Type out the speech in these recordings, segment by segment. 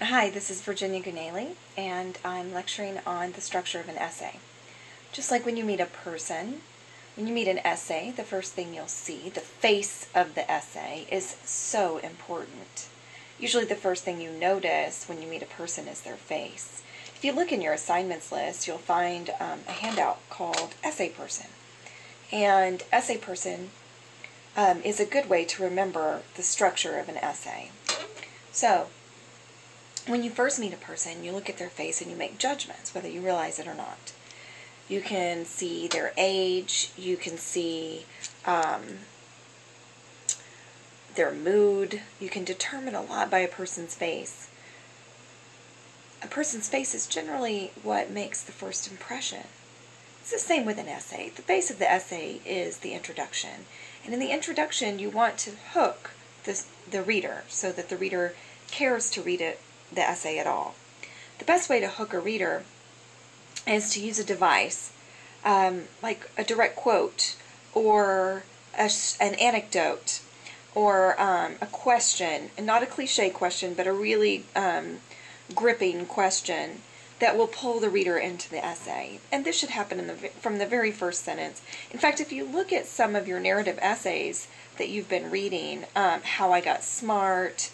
Hi, this is Virginia Gunaley, and I'm lecturing on the structure of an essay. Just like when you meet a person, when you meet an essay, the first thing you'll see, the face of the essay, is so important. Usually the first thing you notice when you meet a person is their face. If you look in your assignments list, you'll find a handout called Essay Person. And Essay Person is a good way to remember the structure of an essay. So, when you first meet a person, you look at their face and you make judgments, whether you realize it or not. You can see their age, you can see their mood. You can determine a lot by a person's face. A person's face is generally what makes the first impression. It's the same with an essay. The base of the essay is the introduction. And in the introduction, you want to hook the reader so that the reader cares to read the essay at all. The best way to hook a reader is to use a device, like a direct quote, or an anecdote, or a question, and not a cliche question, but a really gripping question that will pull the reader into the essay. And this should happen from the very first sentence. In fact, if you look at some of your narrative essays that you've been reading, How I Got Smart,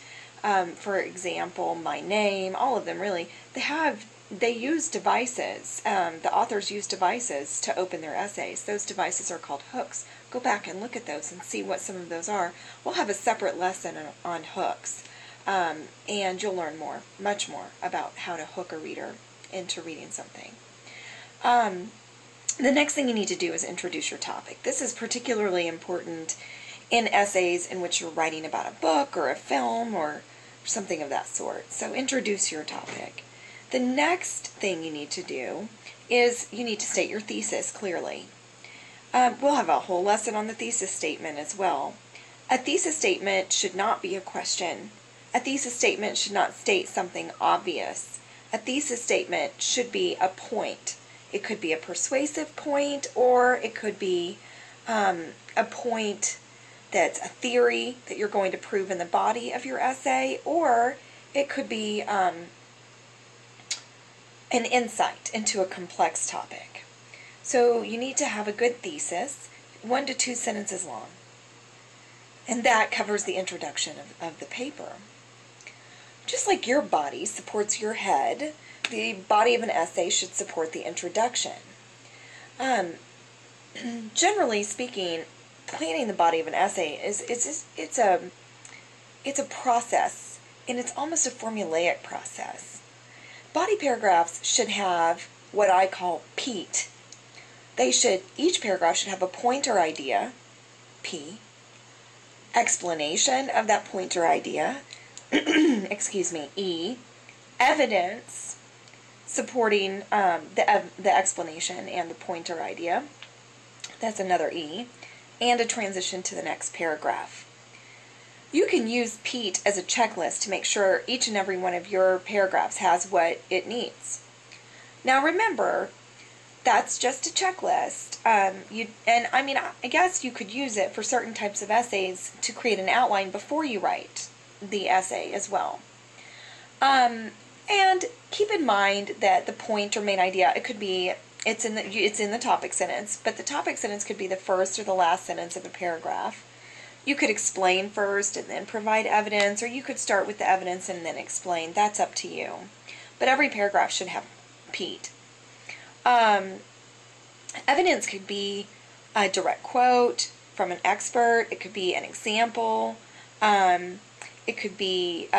for example, My Name, all of them really, they use devices. The authors use devices to open their essays. Those devices are called hooks. Go back and look at those and see what some of those are. We'll have a separate lesson on hooks, and you'll learn much more about how to hook a reader into reading something. The next thing you need to do is introduce your topic. This is particularly important in essays in which you're writing about a book or a film or something of that sort. So introduce your topic. The next thing you need to do is you need to state your thesis clearly. We'll have a whole lesson on the thesis statement as well. A thesis statement should not be a question. A thesis statement should not state something obvious. A thesis statement should be a point. It could be a persuasive point, or it could be a point that's a theory that you're going to prove in the body of your essay, or it could be an insight into a complex topic. So you need to have a good thesis, 1 to 2 sentences long. And that covers the introduction of the paper. Just like your body supports your head, the body of an essay should support the introduction. Generally speaking, planning the body of an essay it's a process, and it's almost a formulaic process. Body paragraphs should have what I call PEAT. Each paragraph should have a point or idea, P, explanation of that point or idea, excuse me, E, evidence supporting the explanation and the point or idea, that's another E, and a transition to the next paragraph. You can use PEAT as a checklist to make sure each and every one of your paragraphs has what it needs. Now remember, that's just a checklist. I guess you could use it for certain types of essays to create an outline before you write the essay as well. And keep in mind that the point or main idea, it's in the topic sentence, but the topic sentence could be the first or the last sentence of a paragraph. You could explain first and then provide evidence, or you could start with the evidence and then explain. That's up to you. But every paragraph should have PEAT. Evidence could be a direct quote from an expert. It could be an example. It could be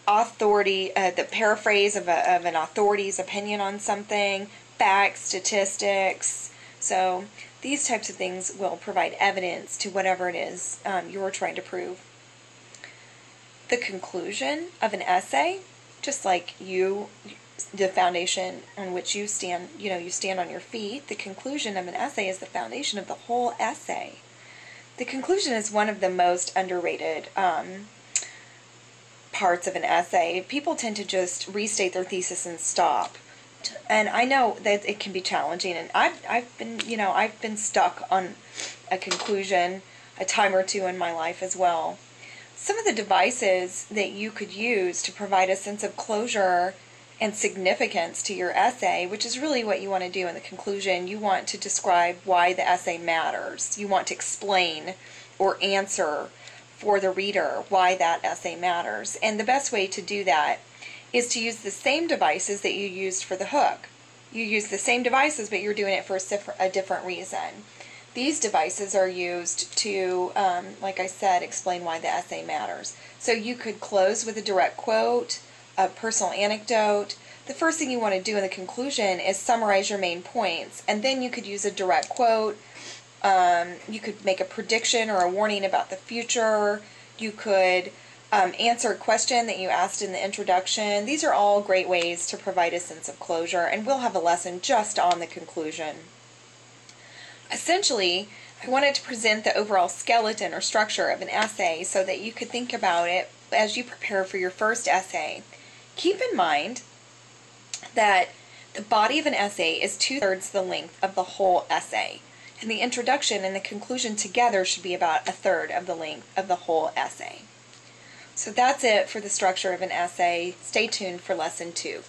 authority, the paraphrase of an authority's opinion on something, facts, statistics. So these types of things will provide evidence to whatever it is you're trying to prove. The conclusion of an essay, just like the foundation on which you stand, you stand on your feet, the conclusion of an essay is the foundation of the whole essay. The conclusion is one of the most underrated parts of an essay. People tend to just restate their thesis and stop. And I know that it can be challenging, and I've been stuck on a conclusion a time or two in my life as well. Some of the devices that you could use to provide a sense of closure and significance to your essay, which is really what you want to do in the conclusion. You want to describe why the essay matters. You want to explain or answer for the reader why that essay matters. And the best way to do that is to use the same devices that you used for the hook. You use the same devices, but you're doing it for a different reason. These devices are used to, like I said, explain why the essay matters. So you could close with a direct quote, a personal anecdote. The first thing you want to do in the conclusion is summarize your main points, and then you could use a direct quote. You could make a prediction or a warning about the future. You could answer a question that you asked in the introduction. These are all great ways to provide a sense of closure, and we'll have a lesson just on the conclusion. Essentially, I wanted to present the overall skeleton or structure of an essay so that you could think about it as you prepare for your first essay. Keep in mind that the body of an essay is 2/3 the length of the whole essay, and the introduction and the conclusion together should be about 1/3 of the length of the whole essay. So that's it for the structure of an essay. Stay tuned for lesson 2.